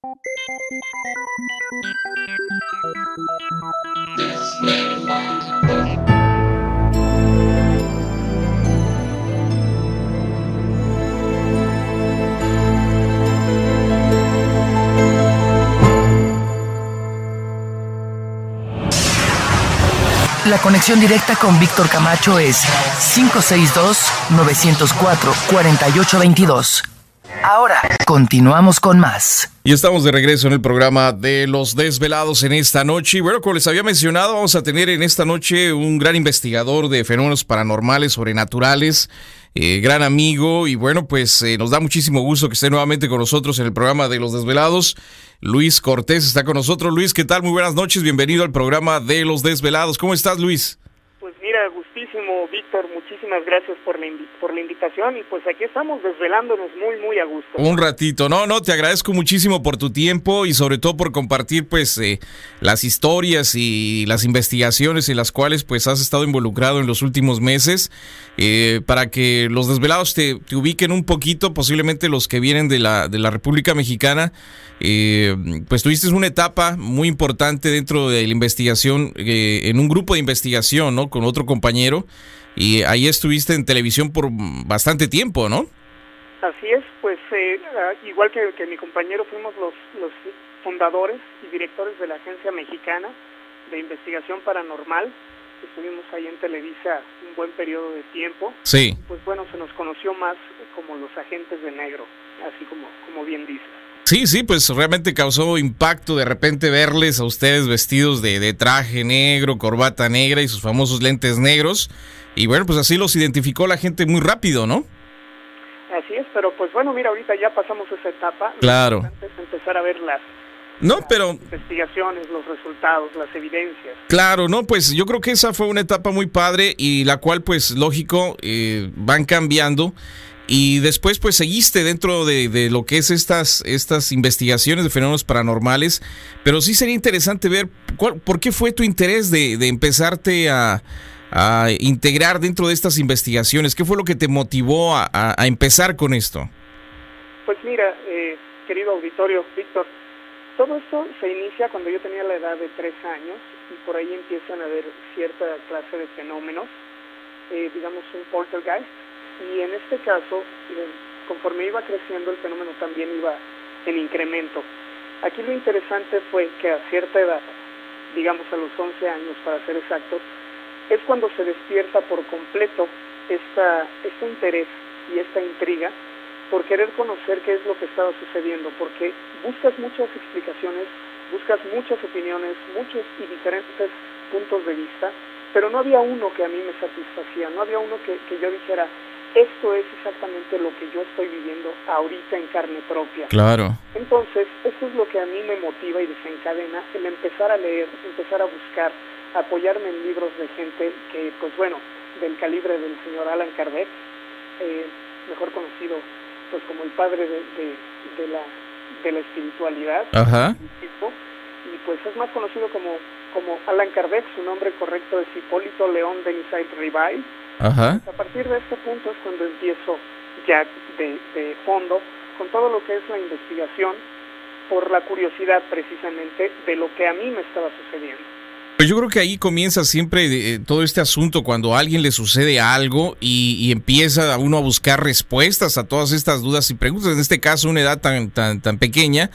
La conexión directa con Víctor Camacho es 562-904-4822. Ahora, continuamos con más. Y estamos de regreso en el programa de Los Desvelados en esta noche. Y bueno, como les había mencionado, vamos a tener en esta noche un gran investigador de fenómenos paranormales, sobrenaturales, gran amigo. Y bueno, pues nos da muchísimo gusto que esté nuevamente con nosotros en el programa de Los Desvelados. Luis Cortés está con nosotros. Luis, ¿qué tal? Muy buenas noches. Bienvenido al programa de Los Desvelados. ¿Cómo estás, Luis? Pues mira, gustísimo, Víctor. Muchísimas gracias por la invitación. Y pues aquí estamos desvelándonos muy a gusto. Un ratito. No, te agradezco muchísimo por tu tiempo y sobre todo por compartir pues las historias y las investigaciones en las cuales pues has estado involucrado en los últimos meses, para que los desvelados te ubiquen un poquito, posiblemente los que vienen de la República Mexicana. Pues tuviste una etapa muy importante dentro de la investigación, en un grupo de investigación, ¿no? Con otro compañero, y ahí estuviste en televisión por bastante tiempo, ¿no? Así es, pues igual que mi compañero, fuimos los fundadores y directores de la Agencia Mexicana de Investigación Paranormal. Estuvimos ahí en Televisa un buen periodo de tiempo. Sí. Pues bueno, se nos conoció más como los agentes de negro, así como bien dices. Sí, pues realmente causó impacto de repente verles a ustedes vestidos de traje negro, corbata negra y sus famosos lentes negros. Y bueno, pues así los identificó la gente muy rápido, ¿no? Así es, pero pues bueno, mira, ahorita ya pasamos esa etapa. Claro. Lo importante es empezar a ver las investigaciones, los resultados, las evidencias. Claro, no, pues yo creo que esa fue una etapa muy padre y la cual, pues lógico, van cambiando. Y después pues seguiste dentro de lo que es estas investigaciones de fenómenos paranormales, pero sí sería interesante ver por qué fue tu interés de empezarte a integrar dentro de estas investigaciones. ¿Qué fue lo que te motivó a empezar con esto? Pues mira, querido auditorio, Víctor, todo esto se inicia cuando yo tenía la edad de 3 años y por ahí empiezan a haber cierta clase de fenómenos, digamos un poltergeist. Y en este caso, conforme iba creciendo, el fenómeno también iba en incremento. Aquí lo interesante fue que a cierta edad, digamos a los 11 años para ser exactos, es cuando se despierta por completo este interés y esta intriga por querer conocer qué es lo que estaba sucediendo, porque buscas muchas explicaciones, buscas muchas opiniones, muchos y diferentes puntos de vista, pero no había uno que a mí me satisfacía, no había uno que yo dijera, esto es exactamente lo que yo estoy viviendo ahorita en carne propia. Claro. Entonces, esto es lo que a mí me motiva y desencadena el empezar a leer, empezar a buscar, apoyarme en libros de gente que, pues bueno, del calibre del señor Allan Kardec, mejor conocido pues como el padre de la espiritualidad. Ajá. Y pues es más conocido como Allan Kardec. Su nombre correcto es Hipólito León Denisait Ribay. Ajá. A partir de este punto es cuando empiezo ya de fondo con todo lo que es la investigación, por la curiosidad precisamente de lo que a mí me estaba sucediendo. Pues yo creo que ahí comienza siempre todo este asunto, cuando a alguien le sucede algo y empieza uno a buscar respuestas a todas estas dudas y preguntas. En este caso, una edad tan pequeña,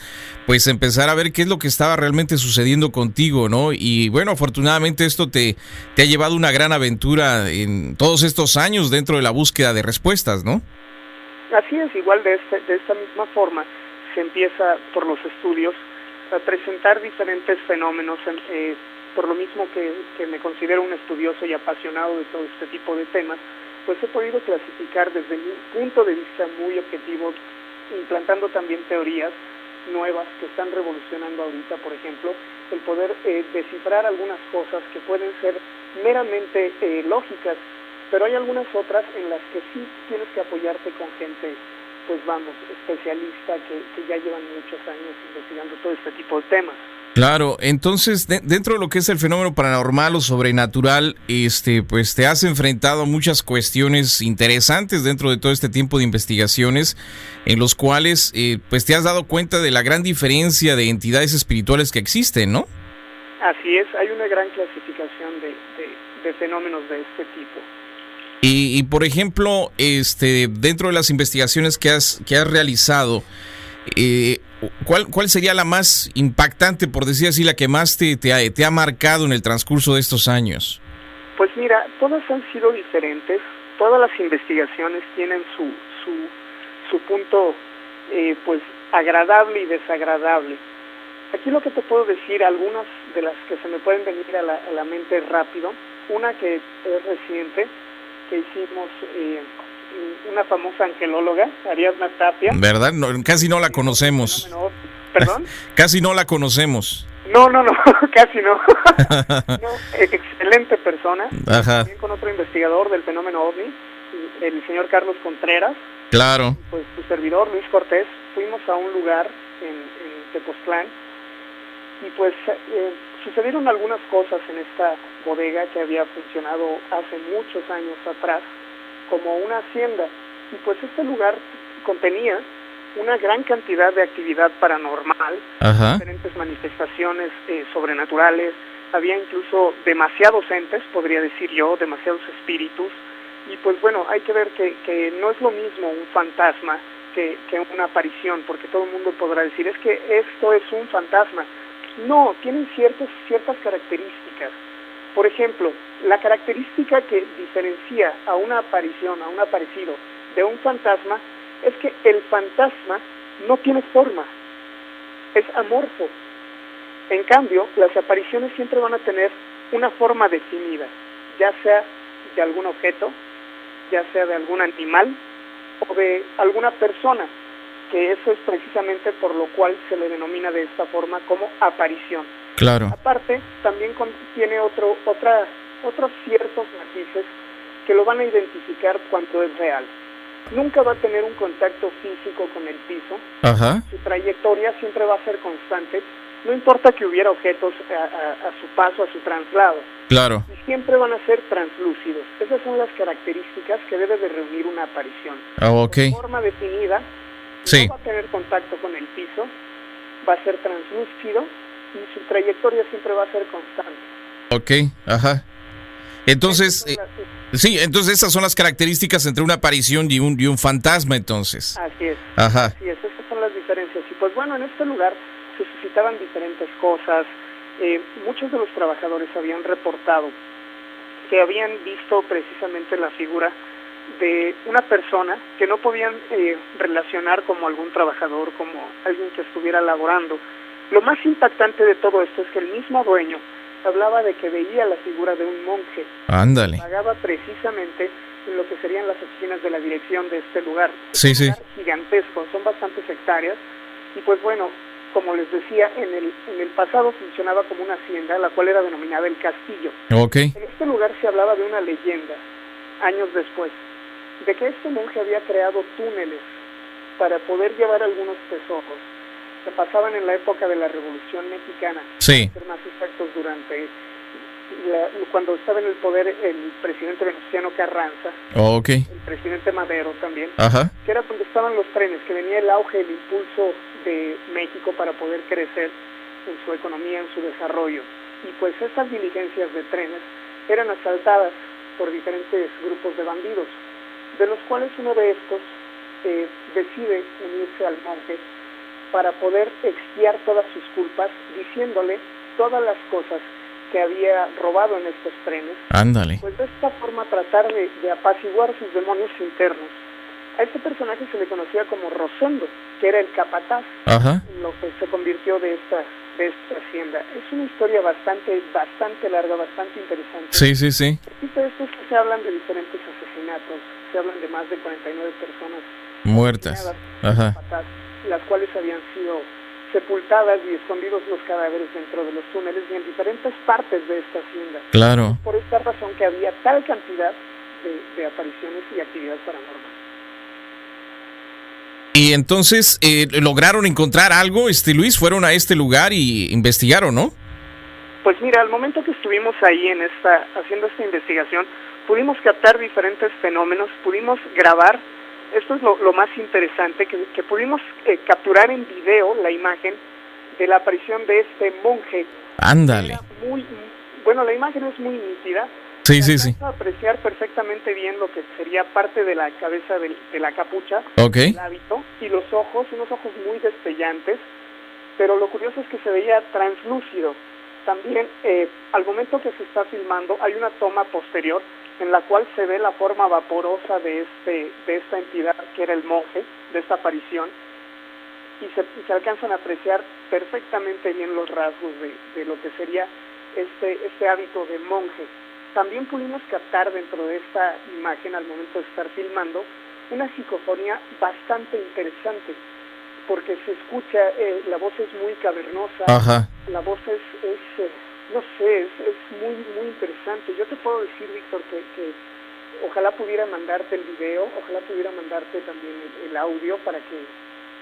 pues empezar a ver qué es lo que estaba realmente sucediendo contigo, ¿no? Y bueno, afortunadamente esto te ha llevado una gran aventura en todos estos años dentro de la búsqueda de respuestas, ¿no? Así es, igual de esta misma forma se empieza por los estudios a presentar diferentes fenómenos. Por lo mismo que me considero un estudioso y apasionado de todo este tipo de temas, pues he podido clasificar desde mi punto de vista muy objetivo, implantando también teorías nuevas que están revolucionando ahorita, por ejemplo, el poder descifrar algunas cosas que pueden ser meramente lógicas, pero hay algunas otras en las que sí tienes que apoyarte con gente, pues vamos, especialista, que ya llevan muchos años investigando todo este tipo de temas. Claro, entonces dentro de lo que es el fenómeno paranormal o sobrenatural, pues te has enfrentado a muchas cuestiones interesantes dentro de todo este tiempo de investigaciones, en los cuales pues te has dado cuenta de la gran diferencia de entidades espirituales que existen, ¿no? Así es, hay una gran clasificación de fenómenos de este tipo. Y por ejemplo, dentro de las investigaciones que has realizado, ¿cuál sería la más impactante, por decir así, la que más te ha marcado en el transcurso de estos años? Pues mira, todas han sido diferentes, todas las investigaciones tienen su punto pues agradable y desagradable. Aquí lo que te puedo decir, algunas de las que se me pueden venir a la mente rápido, una que es reciente, que hicimos una famosa angelóloga, Ariadna Tapia. ¿Verdad? No, casi no la conocemos. ¿Perdón? Casi no la conocemos. No, casi no. No, excelente persona. Ajá. También con otro investigador del fenómeno OVNI, el señor Carlos Contreras. Claro. Pues su servidor, Luis Cortés, fuimos a un lugar en Tepoztlán y pues sucedieron algunas cosas en esta bodega que había funcionado hace muchos años atrás como una hacienda, y pues este lugar contenía una gran cantidad de actividad paranormal, ajá, diferentes manifestaciones sobrenaturales, había incluso demasiados entes, podría decir yo, demasiados espíritus, y pues bueno, hay que ver que no es lo mismo un fantasma que una aparición, porque todo el mundo podrá decir, es que esto es un fantasma. No, tienen ciertas características. Por ejemplo, la característica que diferencia a una aparición, a un aparecido, de un fantasma, es que el fantasma no tiene forma, es amorfo. En cambio, las apariciones siempre van a tener una forma definida, ya sea de algún objeto, ya sea de algún animal o de alguna persona, que eso es precisamente por lo cual se le denomina de esta forma como aparición. Claro. Aparte, también contiene otros ciertos matices que lo van a identificar cuando es real. Nunca va a tener un contacto físico con el piso. Ajá. Su trayectoria siempre va a ser constante, no importa que hubiera objetos a su paso, a su traslado. Claro. Y siempre van a ser translúcidos. Esas son las características que debe de reunir una aparición. Ah, ok. De forma definida, sí, no va a tener contacto con el piso, va a ser translúcido y su trayectoria siempre va a ser constante. Ok, ajá. Entonces, entonces esas son las características entre una aparición y un fantasma, entonces. Así es. Ajá. Así es, esas son las diferencias. Y pues bueno, en este lugar se suscitaban diferentes cosas. Muchos de los trabajadores habían reportado que habían visto precisamente la figura de una persona que no podían relacionar como algún trabajador, como alguien que estuviera laborando. Lo más impactante de todo esto es que el mismo dueño hablaba de que veía la figura de un monje. Ándale. Pagaba precisamente en lo que serían las oficinas de la dirección de este lugar. Sí, sí. Es un lugar gigantesco, son bastantes hectáreas. Y pues bueno, como les decía, en el pasado funcionaba como una hacienda, la cual era denominada El Castillo. Ok. En este lugar se hablaba de una leyenda, años después, de que este monje había creado túneles para poder llevar algunos tesoros que pasaban en la época de la Revolución Mexicana. Sí. Hacer más exactos durante cuando estaba en el poder el presidente Venustiano Carranza, ok, el presidente Madero también, ajá, que era donde estaban los trenes, que venía el auge, el impulso de México para poder crecer en su economía, en su desarrollo. Y pues esas diligencias de trenes eran asaltadas por diferentes grupos de bandidos, de los cuales uno de estos decide unirse al monje para poder expiar todas sus culpas, diciéndole todas las cosas que había robado en estos trenes. Ándale. Pues de esta forma tratar de apaciguar sus demonios internos. A este personaje se le conocía como Rosendo, que era el capataz, ajá, en lo que se convirtió de esta hacienda. Es una historia bastante larga, bastante interesante. Sí, sí, sí. Y de esto es que se hablan de diferentes asesinatos, se hablan de más de 49 personas muertas, ajá, las cuales habían sido sepultadas y escondidos los cadáveres dentro de los túneles y en diferentes partes de esta hacienda. Claro. Por esta razón que había tal cantidad de apariciones y actividad paranormal. Y entonces, ¿lograron encontrar algo, Luis? ¿Fueron a este lugar y investigaron, no? Pues mira, al momento que estuvimos ahí haciendo esta investigación, pudimos captar diferentes fenómenos, pudimos grabar. Esto es lo más interesante, que pudimos capturar en video la imagen de la aparición de este monje. Ándale. Bueno, la imagen es muy nítida. Sí. A apreciar perfectamente bien lo que sería parte de la cabeza de la capucha, okay, el hábito, y los ojos, unos ojos muy destellantes, pero lo curioso es que se veía translúcido. También, al momento que se está filmando, hay una toma posterior en la cual se ve la forma vaporosa de esta entidad que era el monje, de esta aparición, y se alcanzan a apreciar perfectamente bien los rasgos de lo que sería este hábito de monje. También pudimos captar dentro de esta imagen, al momento de estar filmando, una psicofonía bastante interesante, porque se escucha, la voz es muy cavernosa. Ajá. La voz es no sé, es muy, muy interesante. Yo te puedo decir, Víctor, que ojalá pudiera mandarte el video, ojalá pudiera mandarte también el audio para que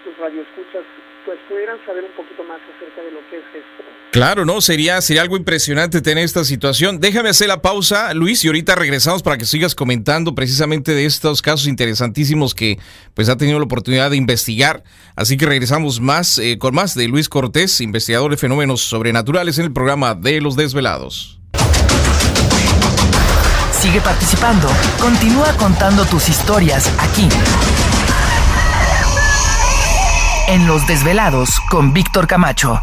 tus radioescuchas pues pudieran saber un poquito más acerca de lo que es esto. Claro, no, sería algo impresionante tener esta situación. Déjame hacer la pausa, Luis, y ahorita regresamos para que sigas comentando precisamente de estos casos interesantísimos que pues ha tenido la oportunidad de investigar. Así que regresamos con más de Luis Cortés, investigador de fenómenos sobrenaturales, en el programa de Los Desvelados. Sigue participando. Continúa contando tus historias aquí, en Los Desvelados con Víctor Camacho.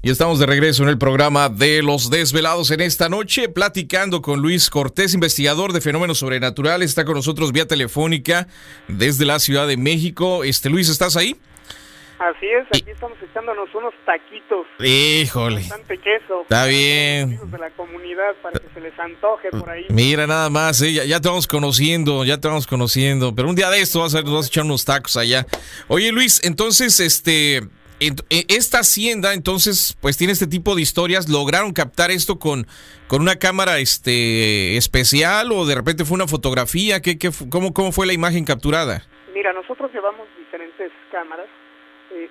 Y estamos de regreso en el programa de Los Desvelados en esta noche, platicando con Luis Cortés, investigador de fenómenos sobrenaturales. Está con nosotros vía telefónica desde la Ciudad de México. Luis, ¿estás ahí? Así es, aquí estamos echándonos unos taquitos. Híjole. Bastante queso. Está bien. Amigos de la comunidad para que se les antoje por ahí. Mira nada más, ya te vamos conociendo, pero un día de esto vas a echar unos tacos allá. Oye, Luis, entonces, esta hacienda, entonces, pues tiene este tipo de historias. ¿Lograron captar esto con una cámara especial o de repente fue una fotografía? ¿Cómo fue la imagen capturada? Mira, nosotros llevamos diferentes cámaras.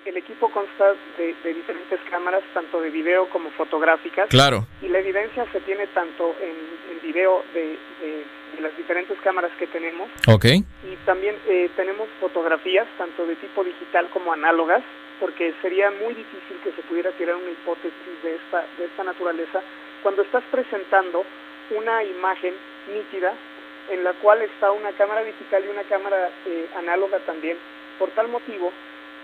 El equipo consta de diferentes cámaras, tanto de video como fotográficas. Claro. Y la evidencia se tiene tanto en video de las diferentes cámaras que tenemos. Okay. Y también tenemos fotografías, tanto de tipo digital como análogas, porque sería muy difícil que se pudiera tirar una hipótesis de esta naturaleza cuando estás presentando una imagen nítida en la cual está una cámara digital y una cámara análoga también. Por tal motivo,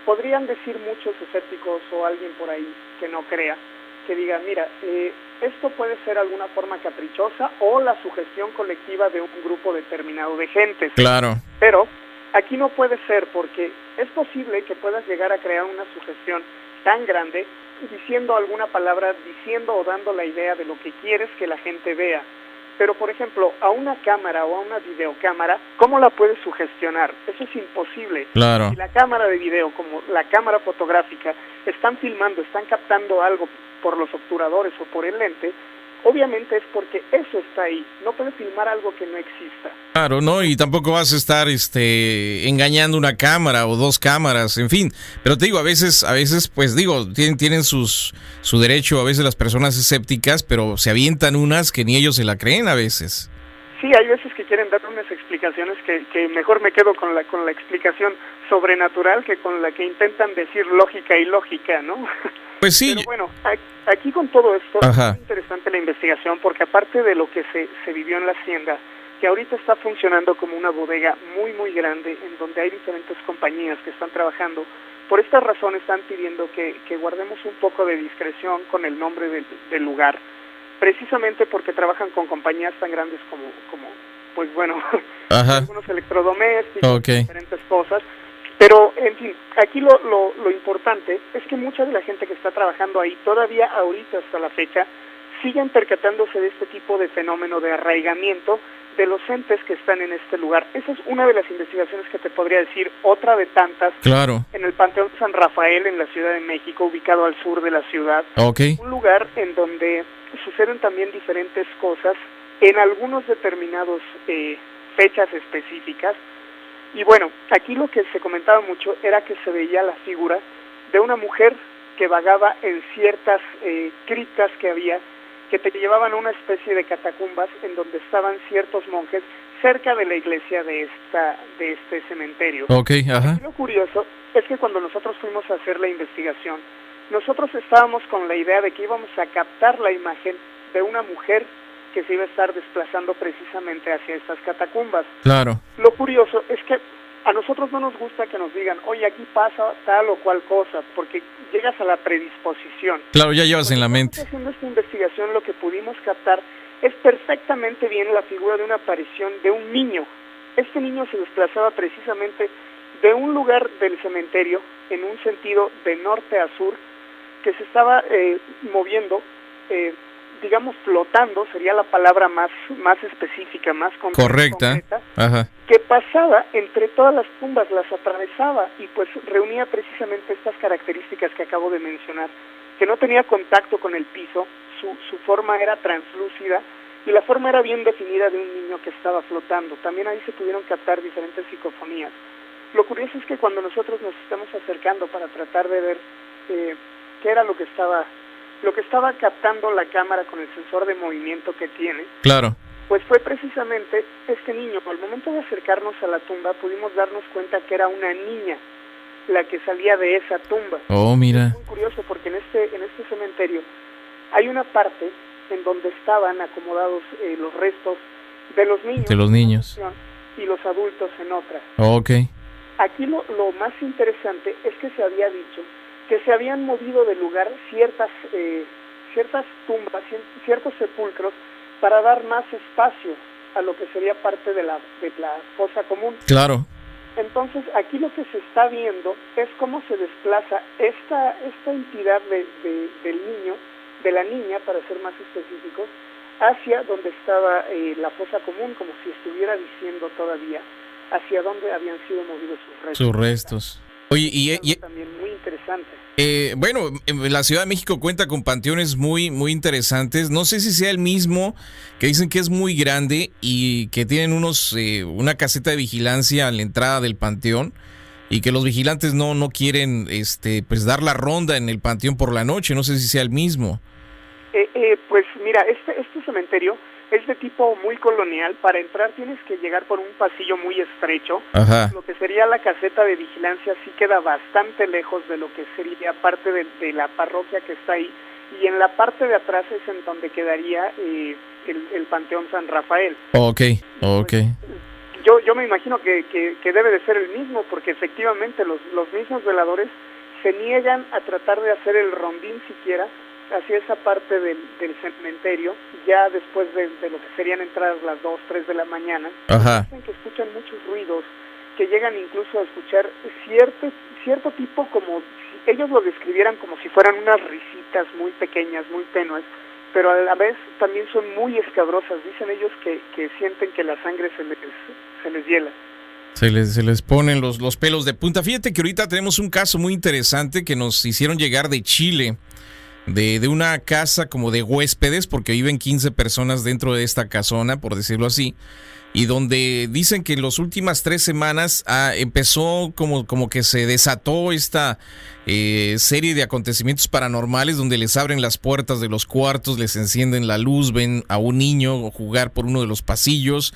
podrían decir muchos escépticos o alguien por ahí que no crea, que diga, mira, esto puede ser alguna forma caprichosa o la sugestión colectiva de un grupo determinado de gentes. Claro. Pero aquí no puede ser, porque es posible que puedas llegar a crear una sugestión tan grande diciendo alguna palabra, diciendo o dando la idea de lo que quieres que la gente vea. Pero, por ejemplo, a una cámara o a una videocámara, ¿cómo la puedes sugestionar? Eso es imposible. Claro. Si la cámara de video, como la cámara fotográfica, están filmando, están captando algo por los obturadores o por el lente, obviamente es porque eso está ahí. No puedes filmar algo que no exista. Claro, ¿no? Y tampoco vas a estar engañando una cámara o dos cámaras, en fin. Pero te digo, a veces pues digo, tienen su derecho, a veces las personas escépticas, pero se avientan unas que ni ellos se la creen a veces. Sí, hay veces que quieren dar unas explicaciones que mejor me quedo con la explicación sobrenatural que con la que intentan decir lógica y lógica, ¿no? Pues sí. Pero bueno, aquí con todo esto, Ajá, es interesante la investigación, porque aparte de lo que se vivió en la hacienda, que ahorita está funcionando como una bodega muy, muy grande, en donde hay diferentes compañías que están trabajando, por esta razón están pidiendo que guardemos un poco de discreción con el nombre del lugar, precisamente porque trabajan con compañías tan grandes como pues bueno, ajá, algunos electrodomésticos, okay, diferentes cosas. Pero, en fin, aquí lo importante es que mucha de la gente que está trabajando ahí, todavía ahorita hasta la fecha, siguen percatándose de este tipo de fenómeno de arraigamiento de los entes que están en este lugar. Esa es una de las investigaciones que te podría decir, otra de tantas, claro, en el Panteón San Rafael, en la Ciudad de México, ubicado al sur de la ciudad. okay, Un lugar en donde suceden también diferentes cosas, en algunos determinados fechas específicas, Y bueno, aquí lo que se comentaba mucho era que se veía la figura de una mujer que vagaba en ciertas criptas que había, que te llevaban a una especie de catacumbas en donde estaban ciertos monjes cerca de la iglesia de este cementerio. Okay, ajá. Y lo curioso es que cuando nosotros fuimos a hacer la investigación, nosotros estábamos con la idea de que íbamos a captar la imagen de una mujer que se iba a estar desplazando precisamente hacia estas catacumbas. Claro. Lo curioso es que a nosotros no nos gusta que nos digan, oye, aquí pasa tal o cual cosa, porque llegas a la predisposición. Claro, ya llevas en la mente. Haciendo esta investigación, lo que pudimos captar es perfectamente bien la figura de una aparición de un niño. Este niño se desplazaba precisamente de un lugar del cementerio en un sentido de norte a sur, que se estaba moviendo, digamos flotando, sería la palabra más específica, más correcta, ajá, que pasaba entre todas las tumbas, las atravesaba y pues reunía precisamente estas características que acabo de mencionar, que no tenía contacto con el piso, su forma era translúcida y la forma era bien definida de un niño que estaba flotando. También ahí se pudieron captar diferentes psicofonías. Lo curioso es que cuando nosotros nos estamos acercando para tratar de ver qué era lo que estaba captando la cámara con el sensor de movimiento que tiene, claro, pues fue precisamente este niño. Al momento de acercarnos a la tumba pudimos darnos cuenta que era una niña la que salía de esa tumba. Oh, mira. Es muy curioso porque en este cementerio hay una parte en donde estaban acomodados los restos de los niños. De los niños. Y los adultos en otra. Oh, ok. Aquí lo más interesante es que se había dicho que se habían movido de lugar ciertas tumbas, ciertos sepulcros, para dar más espacio a lo que sería parte de la fosa común. Claro. Entonces, aquí lo que se está viendo es cómo se desplaza esta entidad del niño, de la niña, para ser más específicos, hacia donde estaba la fosa común, como si estuviera diciendo todavía hacia dónde habían sido movidos sus restos. Sus restos. Oye, y también muy interesante. Bueno, la Ciudad de México cuenta con panteones muy, muy interesantes. No sé si sea el mismo, que dicen que es muy grande y que tienen una caseta de vigilancia a la entrada del panteón y que los vigilantes no quieren pues dar la ronda en el panteón por la noche. No sé si sea el mismo. Pues mira, este cementerio es de tipo muy colonial. Para entrar tienes que llegar por un pasillo muy estrecho. Ajá. Lo que sería la caseta de vigilancia sí queda bastante lejos de lo que sería parte de la parroquia que está ahí. Y en la parte de atrás es en donde quedaría el Panteón San Rafael. Ok. Yo me imagino que debe de ser el mismo, porque efectivamente los mismos veladores se niegan a tratar de hacer el rondín siquiera hacia esa parte del cementerio, ya después de lo que serían entradas las 2, 3 de la mañana. Ajá. Dicen que escuchan muchos ruidos, que llegan incluso a escuchar cierto tipo, como si ellos lo describieran como si fueran unas risitas muy pequeñas, muy tenues, pero a la vez también son muy escabrosas. Dicen ellos que sienten que la sangre se les hiela. Se les ponen los pelos de punta. Fíjate que ahorita tenemos un caso muy interesante que nos hicieron llegar de Chile, de una casa como de huéspedes, porque viven 15 personas dentro de esta casona, por decirlo así, y donde dicen que en las últimas 3 semanas empezó como que se desató esta serie de acontecimientos paranormales donde les abren las puertas de los cuartos, les encienden la luz, ven a un niño jugar por uno de los pasillos,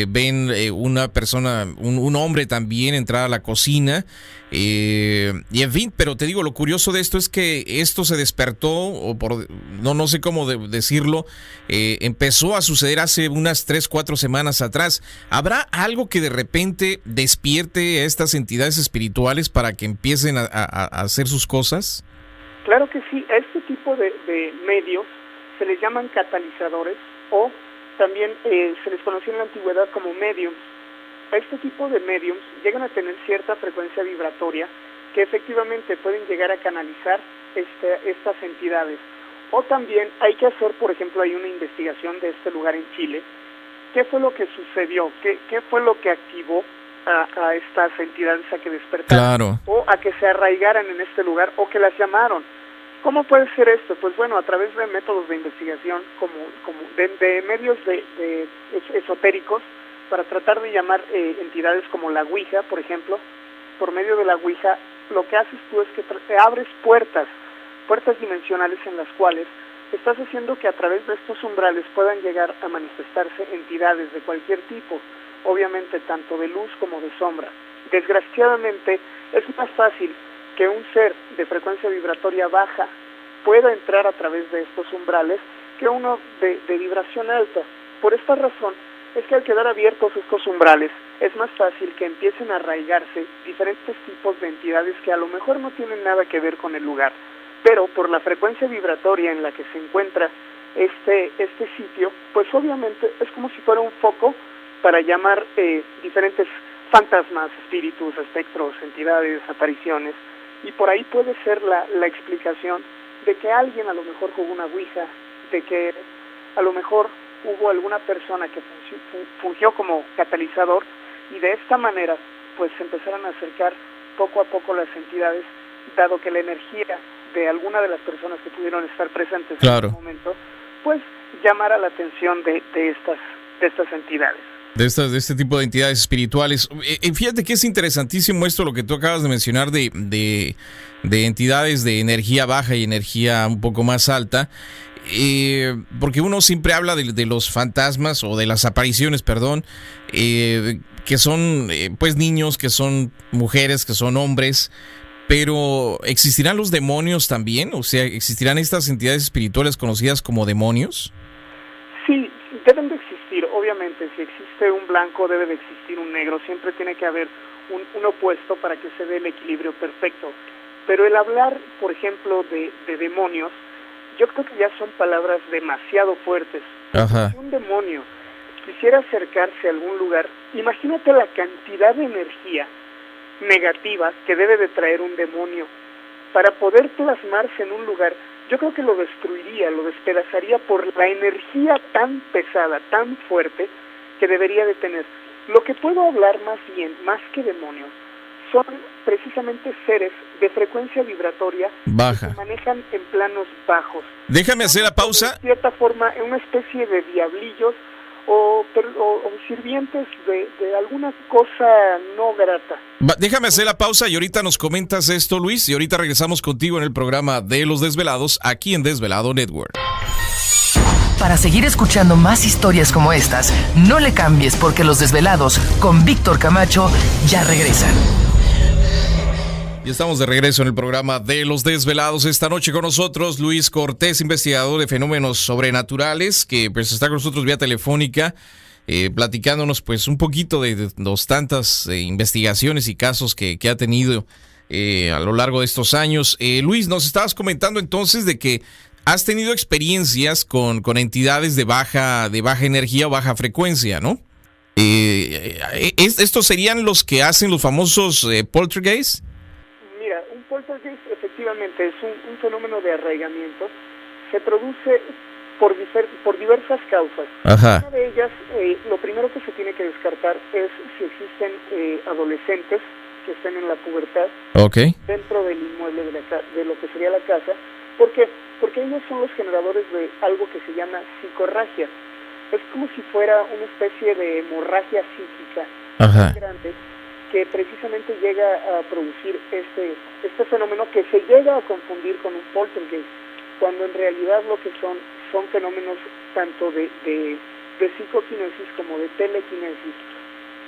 ven una persona, un hombre también entrar a la cocina, y en fin, pero te digo, lo curioso de esto es que esto se despertó, o no sé cómo decirlo, empezó a suceder hace unas 3-4 semanas atrás. ¿Habrá algo que de repente despierte a estas entidades espirituales para que empiecen a hacer sus cosas? Claro que sí. A este tipo de medios se les llaman catalizadores, o también se les conoció en la antigüedad como mediums. A este tipo de mediums llegan a tener cierta frecuencia vibratoria que efectivamente pueden llegar a canalizar estas entidades. O también hay que hacer, por ejemplo, hay una investigación de este lugar en Chile. ¿Qué fue lo que sucedió? ¿Qué fue lo que activó a estas entidades a que despertaran? Claro. O a que se arraigaran en este lugar, o que las llamaron. ¿Cómo puede ser esto? Pues bueno, a través de métodos de investigación, como de medios de esotéricos, para tratar de llamar entidades como la Ouija, por ejemplo. Por medio de la Ouija, lo que haces tú es que abres puertas dimensionales en las cuales estás haciendo que a través de estos umbrales puedan llegar a manifestarse entidades de cualquier tipo, obviamente tanto de luz como de sombra. Desgraciadamente, es más fácil que un ser de frecuencia vibratoria baja pueda entrar a través de estos umbrales que uno de vibración alta. Por esta razón, es que al quedar abiertos estos umbrales, es más fácil que empiecen a arraigarse diferentes tipos de entidades que a lo mejor no tienen nada que ver con el lugar, pero por la frecuencia vibratoria en la que se encuentra este sitio, pues obviamente es como si fuera un foco para llamar diferentes fantasmas, espíritus, espectros, entidades, apariciones, y por ahí puede ser la explicación de que alguien a lo mejor jugó una ouija, de que a lo mejor hubo alguna persona que fungió como catalizador, y de esta manera pues se empezaron a acercar poco a poco las entidades, dado que la energía de alguna de las personas que pudieron estar presentes en ese momento, pues llamara la atención de estas entidades. De este tipo de entidades espirituales. Fíjate que es interesantísimo esto, lo que tú acabas de mencionar de entidades de energía baja y energía un poco más alta, porque uno siempre habla de los fantasmas o de las apariciones, que son pues niños, que son mujeres, que son hombres, pero ¿existirán los demonios también? O sea, ¿existirán estas entidades espirituales conocidas como demonios? Sí, deben de existir, obviamente. Si existe un blanco, debe de existir un negro. Siempre tiene que haber un opuesto para que se dé el equilibrio perfecto. Pero el hablar, por ejemplo, de demonios, yo creo que ya son palabras demasiado fuertes. Ajá. Si un demonio quisiera acercarse a algún lugar, imagínate la cantidad de energía negativa que debe de traer un demonio para poder plasmarse en un lugar. Yo creo que lo destruiría, lo despedazaría por la energía tan pesada, tan fuerte que debería de tener. Lo que puedo hablar más bien, más que demonios, son precisamente seres de frecuencia vibratoria baja, que se manejan en planos bajos. Déjame hacer la pausa. De cierta forma, en una especie de diablillos o sirvientes de alguna cosa no grata. Déjame hacer la pausa y ahorita nos comentas esto, Luis, y ahorita regresamos contigo en el programa de Los Desvelados, aquí en Desvelado Network. Para seguir escuchando más historias como estas, no le cambies, porque Los Desvelados con Víctor Camacho ya regresan. Y estamos de regreso en el programa de Los Desvelados. Esta noche con nosotros Luis Cortés, investigador de fenómenos sobrenaturales, que pues está con nosotros vía telefónica, platicándonos pues un poquito de las tantas investigaciones y casos que ha tenido a lo largo de estos años. Luis, nos estabas comentando entonces de que has tenido experiencias con entidades de baja energía o baja frecuencia, ¿no? ¿Estos serían los que hacen los famosos poltergeists? Mira, un poltergeist efectivamente es un fenómeno de arraigamiento. Se produce por diversas causas. Ajá. Una de ellas, lo primero que se tiene que descartar es si existen adolescentes que estén en la pubertad, okay, dentro del inmueble de lo que sería la casa. ¿Por qué? Porque ellos son los generadores de algo que se llama psicorragia. Es como si fuera una especie de hemorragia psíquica grande, que precisamente llega a producir este fenómeno que se llega a confundir con un poltergeist, cuando en realidad lo que son fenómenos tanto de psicoquinesis como de telequinesis,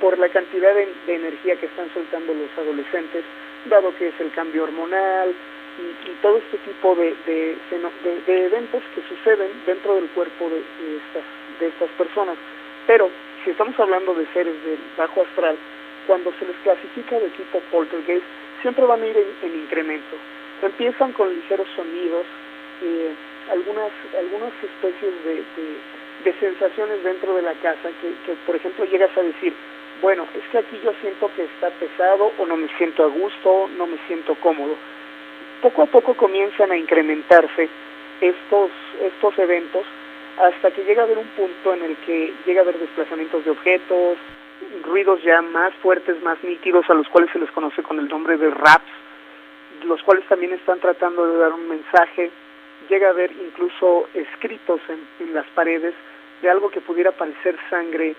por la cantidad de energía que están soltando los adolescentes, dado que es el cambio hormonal y todo este tipo de eventos que suceden dentro del cuerpo de estas personas. Pero si estamos hablando de seres de bajo astral, cuando se les clasifica de tipo poltergeist, siempre van a ir en incremento. Empiezan con ligeros sonidos, algunas especies de sensaciones dentro de la casa que por ejemplo llegas a decir, bueno, es que aquí yo siento que está pesado, o no me siento a gusto, no me siento cómodo. Poco a poco comienzan a incrementarse estos eventos, hasta que llega a haber un punto en el que llega a haber desplazamientos de objetos, ruidos ya más fuertes, más nítidos, a los cuales se les conoce con el nombre de raps, los cuales también están tratando de dar un mensaje. Llega a haber incluso escritos en las paredes de algo que pudiera parecer sangre,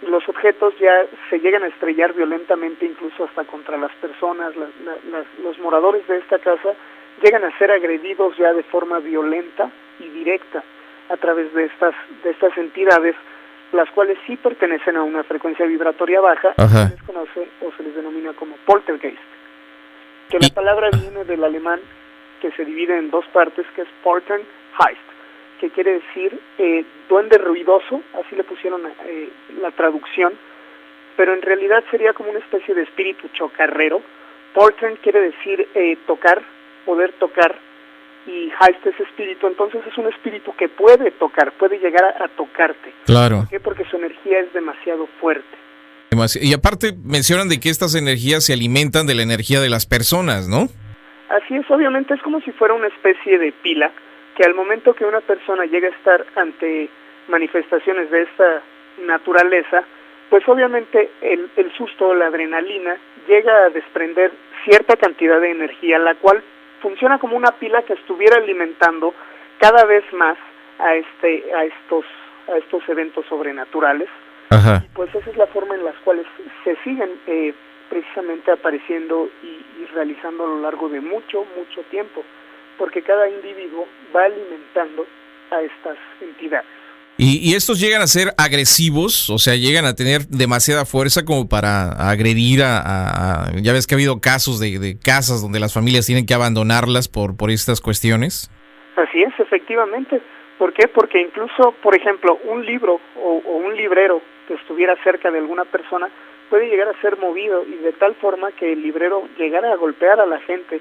los objetos ya se llegan a estrellar violentamente, incluso hasta contra las personas. Los moradores de esta casa llegan a ser agredidos ya de forma violenta y directa a través de estas entidades, las cuales sí pertenecen a una frecuencia vibratoria baja. Ajá. Se les conoce o se les denomina como poltergeist, que la palabra viene del alemán, que se divide en dos partes, que es Poltergeist, que quiere decir duende ruidoso, así le pusieron la traducción, pero en realidad sería como una especie de espíritu chocarrero. Poltern quiere decir tocar, poder tocar, y Heist es espíritu, entonces es un espíritu que puede tocar, puede llegar a tocarte. Claro. ¿Por qué? Porque su energía es demasiado fuerte. Y aparte mencionan de que estas energías se alimentan de la energía de las personas, ¿no? Así es, obviamente es como si fuera una especie de pila, que al momento que una persona llega a estar ante manifestaciones de esta naturaleza, pues obviamente el susto, la adrenalina, llega a desprender cierta cantidad de energía, la cual funciona como una pila que estuviera alimentando cada vez más a estos eventos sobrenaturales. Ajá. Y pues esa es la forma en las cuales se siguen precisamente apareciendo y realizando a lo largo de mucho tiempo, porque cada individuo va alimentando a estas entidades. ¿Y estos llegan a ser agresivos? O sea, llegan a tener demasiada fuerza como para agredir ya ves que ha habido casos de casas donde las familias tienen que abandonarlas por estas cuestiones. Así es, efectivamente. ¿Por qué? Porque incluso, por ejemplo, un libro o un librero que estuviera cerca de alguna persona puede llegar a ser movido, y de tal forma que el librero llegara a golpear a la gente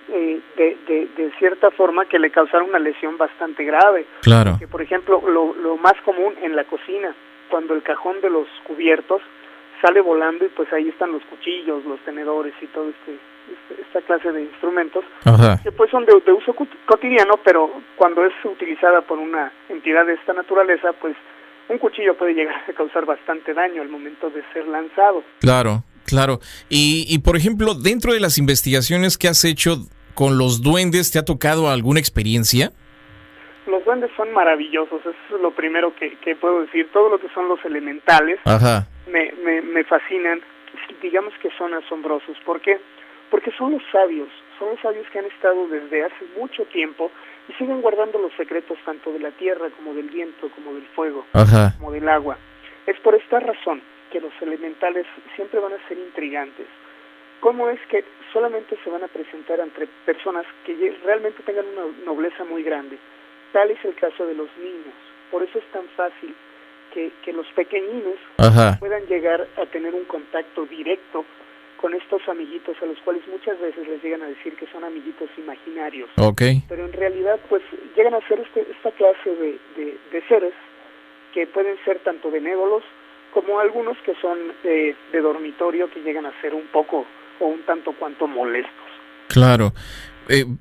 de cierta forma que le causara una lesión bastante grave. Claro. Que, por ejemplo, lo más común en la cocina, cuando el cajón de los cubiertos sale volando y pues ahí están los cuchillos, los tenedores y todo esta clase de instrumentos. Ajá. Que pues son de uso cotidiano, pero cuando es utilizada por una entidad de esta naturaleza, pues un cuchillo puede llegar a causar bastante daño al momento de ser lanzado. Claro. Y por ejemplo, dentro de las investigaciones que has hecho con los duendes, ¿te ha tocado alguna experiencia? Los duendes son maravillosos, eso es lo primero que puedo decir. Todo lo que son los elementales, Ajá. me fascinan, digamos que son asombrosos. ¿Por qué? Porque son los sabios que han estado desde hace mucho tiempo y siguen guardando los secretos tanto de la tierra como del viento, como del fuego, Ajá. como del agua. Es por esta razón que los elementales siempre van a ser intrigantes. ¿Cómo es que solamente se van a presentar ante personas que realmente tengan una nobleza muy grande? Tal es el caso de los niños. Por eso es tan fácil que los pequeñines Ajá. puedan llegar a tener un contacto directo con estos amiguitos, a los cuales muchas veces les llegan a decir que son amiguitos imaginarios. Okay. Pero en realidad pues llegan a ser esta clase de seres que pueden ser tanto benévolos como algunos que son de dormitorio, que llegan a ser un poco o un tanto cuanto molestos. Claro.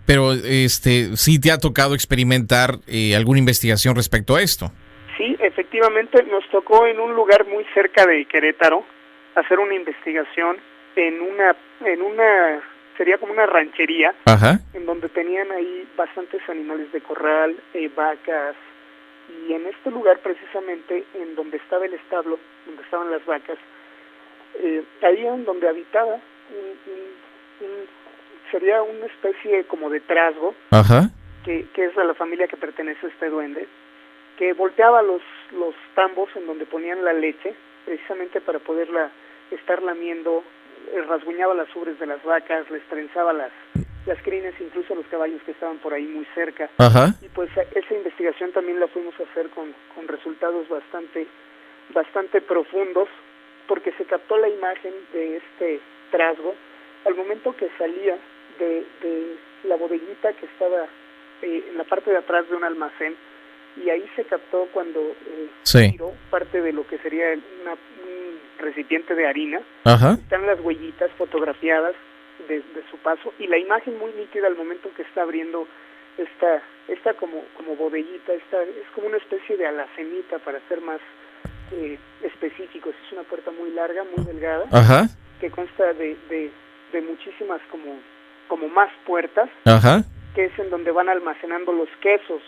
Pero sí te ha tocado experimentar alguna investigación respecto a esto. Sí, efectivamente nos tocó en un lugar muy cerca de Querétaro hacer una investigación en una sería como una ranchería. Ajá. En donde tenían ahí bastantes animales de corral, vacas, y en este lugar precisamente en donde estaba el establo, donde estaban las vacas, ahí en donde habitaba sería una especie como de trasgo. Ajá. Que es de la familia que pertenece a este duende, que volteaba los tambos en donde ponían la leche, precisamente para poderla estar lamiendo, rasguñaba las ubres de las vacas, les trenzaba las crines, incluso los caballos que estaban por ahí muy cerca. Ajá. Y pues esa investigación también la fuimos a hacer con resultados bastante profundos, porque se captó la imagen de este trasgo al momento que salía de la bodeguita que estaba en la parte de atrás de un almacén, y ahí se captó cuando tiró parte de lo que sería un recipiente de harina. Ajá. Están las huellitas fotografiadas de su paso, y la imagen muy nítida al momento que está abriendo esta como bodeguita, es como una especie de alacenita, para ser más específicos. Es una puerta muy larga, muy delgada. Ajá. Que consta de muchísimas como más puertas. Ajá. Que es en donde van almacenando los quesos.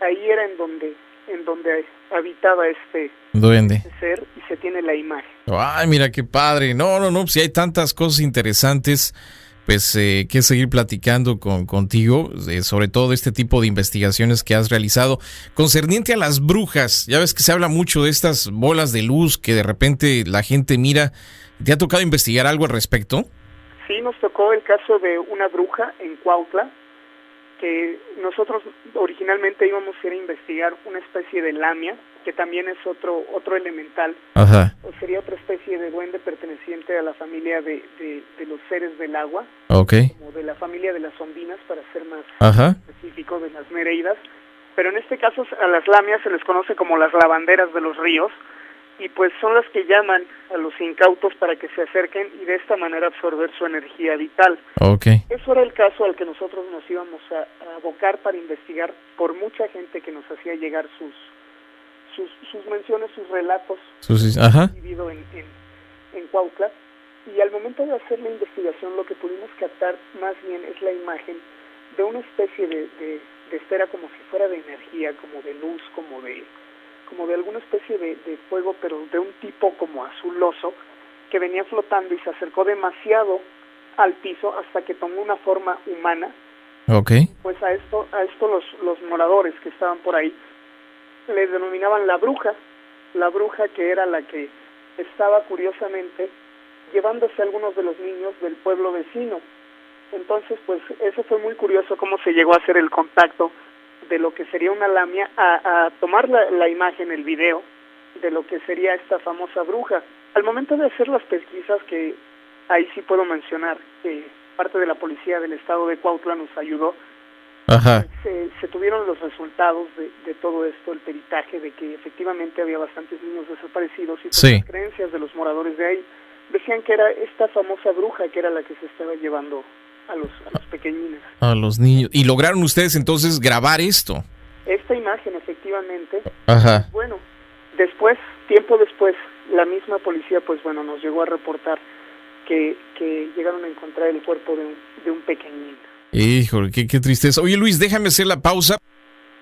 Ahí era en donde en donde habitaba este duende ser, y se tiene la imagen. Ay, mira qué padre. No, pues si hay tantas cosas interesantes, pues que seguir platicando contigo, sobre todo este tipo de investigaciones que has realizado. Concerniente a las brujas, ya ves que se habla mucho de estas bolas de luz que de repente la gente mira. ¿Te ha tocado investigar algo al respecto? Sí, nos tocó el caso de una bruja en Cuautla, que nosotros originalmente íbamos a ir a investigar una especie de lamia, que también es otro elemental. Ajá. O sería otra especie de duende perteneciente a la familia de los seres del agua. Okay. Como de la familia de las ondinas, para ser más Ajá. específico, de las nereidas. Pero en este caso a las lamias se les conoce como las lavanderas de los ríos, y pues son las que llaman a los incautos para que se acerquen y de esta manera absorber su energía vital. Okay. Eso era el caso al que nosotros nos íbamos a abocar para investigar, por mucha gente que nos hacía llegar sus menciones, sus relatos, Ajá. vivido en Cuautla. Y al momento de hacer la investigación, lo que pudimos captar más bien es la imagen de una especie de esfera, como si fuera de energía, como de luz, como de alguna especie de fuego, pero de un tipo como azuloso, que venía flotando y se acercó demasiado al piso hasta que tomó una forma humana. Okay. Pues a esto los moradores que estaban por ahí les denominaban la bruja que era la que estaba curiosamente llevándose a algunos de los niños del pueblo vecino. Entonces, pues eso fue muy curioso cómo se llegó a hacer el contacto de lo que sería una lamia a tomar la imagen, el video, de lo que sería esta famosa bruja. Al momento de hacer las pesquisas, que ahí sí puedo mencionar que parte de la policía del estado de Cuautla nos ayudó, Ajá. se tuvieron los resultados de todo esto, el peritaje de que efectivamente había bastantes niños desaparecidos, y Sí. las creencias de los moradores de ahí decían que era esta famosa bruja que era la que se estaba llevando a los pequeñines. A los niños. ¿Y lograron ustedes entonces grabar esto? Esta imagen, efectivamente. Ajá. Bueno, tiempo después, la misma policía, pues bueno, nos llegó a reportar que llegaron a encontrar el cuerpo de un pequeñín. Híjole, qué tristeza. Oye, Luis, déjame hacer la pausa.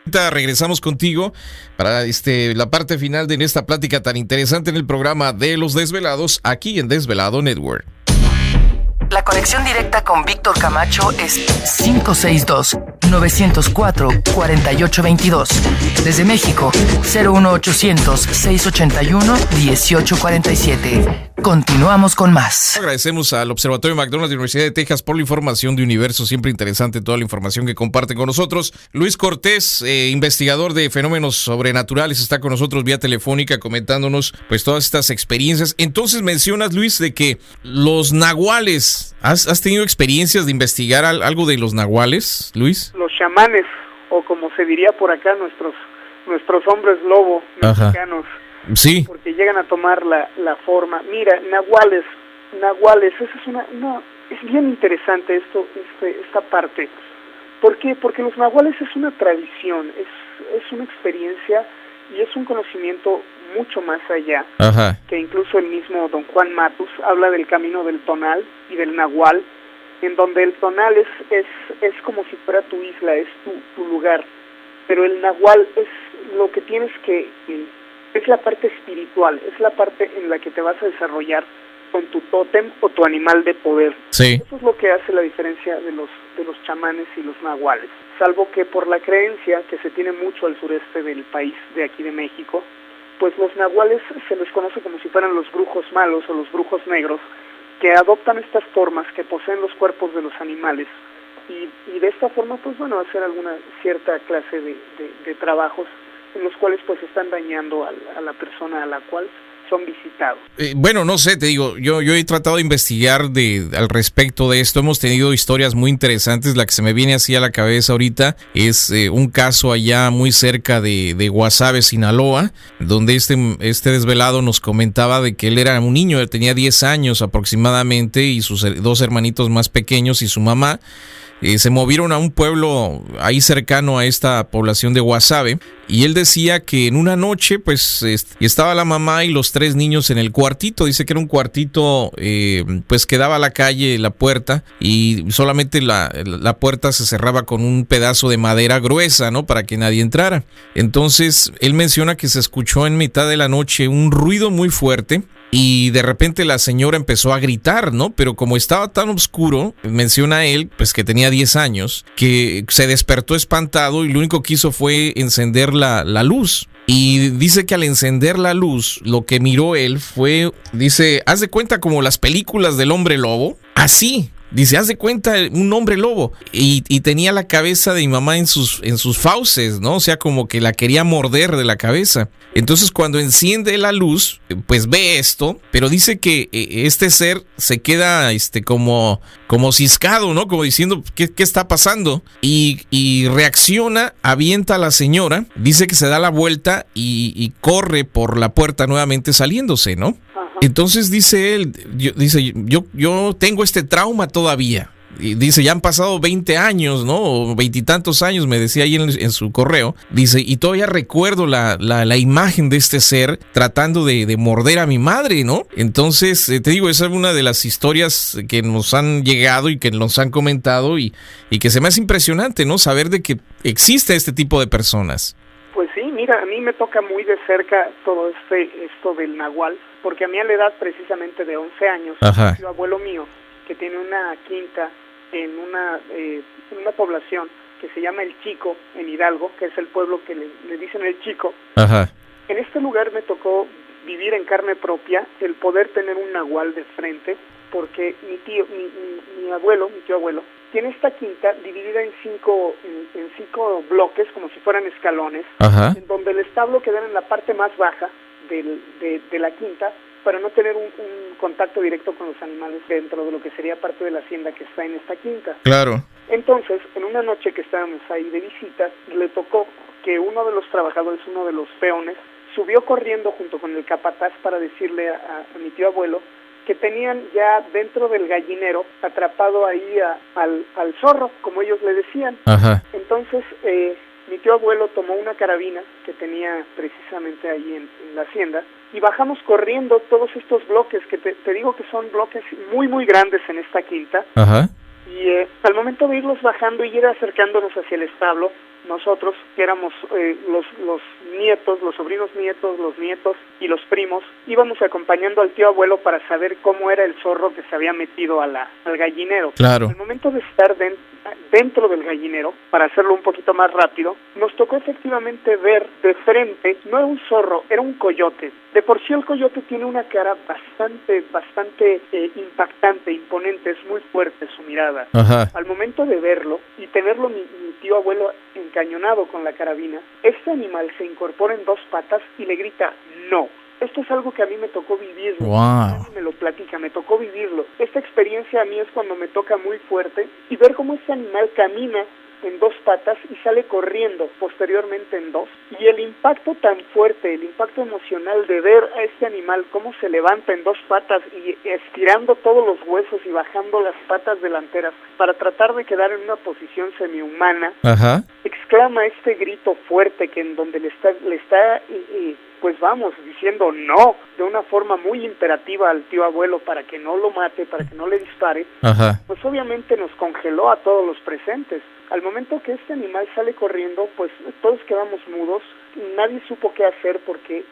Ahorita regresamos contigo para la parte final de esta plática tan interesante en el programa de Los Desvelados, aquí en Desvelado Network. La conexión directa con Víctor Camacho es 562-904-4822. Desde México, 01800-681-1847. Continuamos con más. Agradecemos al Observatorio McDonald's de la Universidad de Texas por la información de Universo. Siempre interesante toda la información que comparten con nosotros. Luis Cortés, investigador de fenómenos sobrenaturales, está con nosotros vía telefónica comentándonos pues todas estas experiencias. Entonces mencionas, Luis, de que los nahuales, ¿has tenido experiencias de investigar algo de los nahuales, Luis? Los chamanes, o como se diría por acá, nuestros hombres lobo mexicanos. Sí. Porque llegan a tomar la forma. Mira, nahuales, esa es es bien interesante esta parte. ¿Por qué? Porque los nahuales es una tradición, es una experiencia y es un conocimiento mucho más allá. Ajá. Que incluso el mismo don Juan Matus habla del camino del tonal y del nahual, en donde el tonal es como si fuera tu isla, es tu lugar, pero el nahual es lo que tienes que es la parte espiritual, es la parte en la que te vas a desarrollar con tu tótem o tu animal de poder. Sí. Eso es lo que hace la diferencia de los chamanes y los nahuales, salvo que por la creencia que se tiene mucho al sureste del país, de aquí de México, pues los nahuales se les conoce como si fueran los brujos malos o los brujos negros, que adoptan estas formas, que poseen los cuerpos de los animales, y de esta forma, pues bueno, hacer alguna cierta clase de trabajos en los cuales pues están dañando a la persona a la cual son visitados. Bueno, no sé, te digo, yo he tratado de investigar al respecto de esto. Hemos tenido historias muy interesantes. La que se me viene así a la cabeza ahorita es un caso allá muy cerca de Guasave, Sinaloa, donde este desvelado nos comentaba de que él era un niño, él tenía 10 años aproximadamente, y sus dos hermanitos más pequeños y su mamá. se movieron a un pueblo ahí cercano a esta población de Guasave, y él decía que en una noche pues estaba la mamá y los 3 niños en el cuartito. Dice que era un cuartito pues que daba a la calle, la puerta, y solamente la puerta se cerraba con un pedazo de madera gruesa, ¿no? Para que nadie entrara. Entonces él menciona que se escuchó en mitad de la noche un ruido muy fuerte, y de repente la señora empezó a gritar, ¿no? Pero como estaba tan oscuro, menciona él, pues que tenía 10 años, que se despertó espantado y lo único que hizo fue encender la luz. Y dice que al encender la luz, lo que miró él fue, dice, haz de cuenta como las películas del hombre lobo, así. Dice, haz de cuenta un hombre lobo, y tenía la cabeza de mi mamá en sus fauces, ¿no? O sea, como que la quería morder de la cabeza. Entonces cuando enciende la luz, pues ve esto, pero dice que este ser se queda como ciscado, ¿no? Como diciendo, ¿qué está pasando? Y reacciona, avienta a la señora, dice que se da la vuelta y corre por la puerta nuevamente saliéndose, ¿no? Entonces dice él, yo tengo este trauma todavía. Y dice, ya han pasado 20 años, ¿no? O 20 y tantos años, me decía ahí en su correo. Dice, y todavía recuerdo la imagen de este ser tratando de morder a mi madre, ¿no? Entonces, te digo, esa es una de las historias que nos han llegado y que nos han comentado y que se me hace impresionante, ¿no? Saber de que existe este tipo de personas. Pues sí, mira, a mí me toca muy de cerca todo esto del nahual, porque a mí a la edad precisamente de 11 años, mi abuelo mío, que tiene una quinta en una población que se llama El Chico, en Hidalgo, que es el pueblo que le dicen El Chico. Ajá. En este lugar me tocó vivir en carne propia el poder tener un nahual de frente, porque mi tío abuelo, tiene esta quinta dividida en cinco bloques, como si fueran escalones, en donde el establo queda en la parte más baja de la quinta, para no tener un contacto directo con los animales dentro de lo que sería parte de la hacienda que está en esta quinta. Claro. Entonces, en una noche que estábamos ahí de visita, le tocó que uno de los trabajadores, uno de los peones, subió corriendo junto con el capataz para decirle a mi tío abuelo que tenían ya dentro del gallinero atrapado ahí al zorro, como ellos le decían. Ajá. Entonces, mi tío abuelo tomó una carabina que tenía precisamente ahí en la hacienda y bajamos corriendo todos estos bloques, que te digo que son bloques muy, muy grandes en esta quinta. Ajá. Y al momento de irlos bajando y ir acercándonos hacia el establo, nosotros, que éramos los nietos, los sobrinos nietos, los nietos y los primos, íbamos acompañando al tío abuelo para saber cómo era el zorro que se había metido al gallinero. Claro. Al momento de estar dentro del gallinero, para hacerlo un poquito más rápido, nos tocó efectivamente ver de frente, no era un zorro, era un coyote. De por sí el coyote tiene una cara bastante impactante, imponente, es muy fuerte su mirada. Ajá. Al momento de verlo y tenerlo mi tío abuelo encañonado con la carabina, este animal se incorpora en 2 patas y le grita ¡no! Esto es algo que a mí me tocó vivirlo. Wow. Me lo platica, me tocó vivirlo. Esta experiencia a mí es cuando me toca muy fuerte y ver cómo este animal camina en 2 patas y sale corriendo posteriormente en 2. Y el impacto tan fuerte, el impacto emocional de ver a este animal cómo se levanta en 2 patas y estirando todos los huesos y bajando las patas delanteras para tratar de quedar en una posición semihumana. Ajá. Exclama este grito fuerte que en donde le está pues vamos, diciendo no, de una forma muy imperativa al tío abuelo para que no lo mate, para que no le dispare. Ajá. Pues obviamente nos congeló a todos los presentes. Al momento que este animal sale corriendo, pues todos quedamos mudos, nadie supo qué hacer porque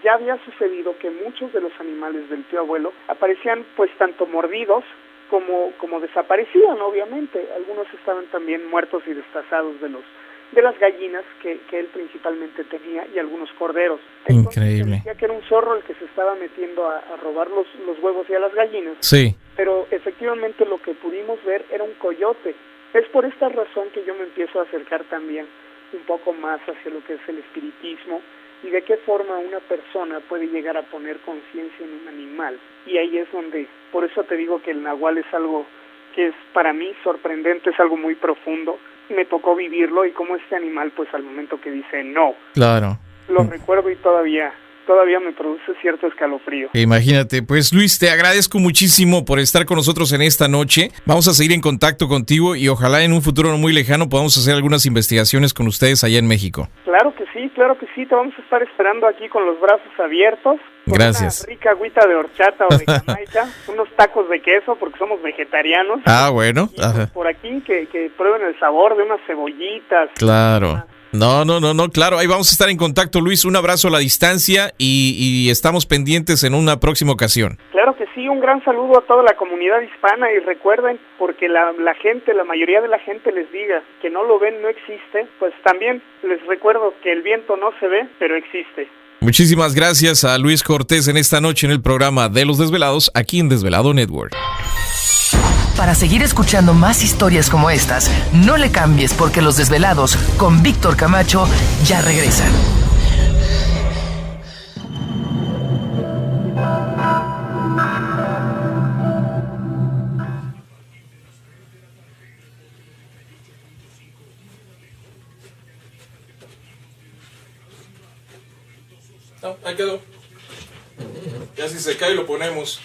ya había sucedido que muchos de los animales del tío abuelo aparecían pues tanto mordidos como desaparecían, obviamente. Algunos estaban también muertos y destazados de las gallinas que él principalmente tenía y algunos corderos. Entonces, increíble. Decía que era un zorro el que se estaba metiendo a robar los huevos y a las gallinas. Sí. Pero efectivamente lo que pudimos ver era un coyote. Es por esta razón que yo me empiezo a acercar también un poco más hacia lo que es el espiritismo y de qué forma una persona puede llegar a poner conciencia en un animal. Y ahí es donde, por eso te digo que el nahual es algo que es para mí sorprendente, es algo muy profundo. Me tocó vivirlo y como este animal, pues al momento que dice no, claro, lo recuerdo y todavía todavía me produce cierto escalofrío. Imagínate, pues Luis, te agradezco muchísimo por estar con nosotros en esta noche. Vamos a seguir en contacto contigo y ojalá en un futuro no muy lejano podamos hacer algunas investigaciones con ustedes allá en México. Claro que sí, te vamos a estar esperando aquí con los brazos abiertos. Gracias. Una rica agüita de horchata o de Jamaica, unos tacos de queso porque somos vegetarianos. Ah, bueno. Y por aquí que prueben el sabor de unas cebollitas. Claro. No, claro, ahí vamos a estar en contacto, Luis, un abrazo a la distancia y estamos pendientes en una próxima ocasión. Claro que sí, un gran saludo a toda la comunidad hispana y recuerden, porque la mayoría de la gente les diga que no lo ven, no existe, pues también les recuerdo que el viento no se ve, pero existe. Muchísimas gracias a Luis Cortés en esta noche en el programa de Los Desvelados, aquí en Desvelado Network. Para seguir escuchando más historias como estas, no le cambies porque Los Desvelados con Víctor Camacho ya regresan. No, ahí quedó. Ya si se cae lo ponemos.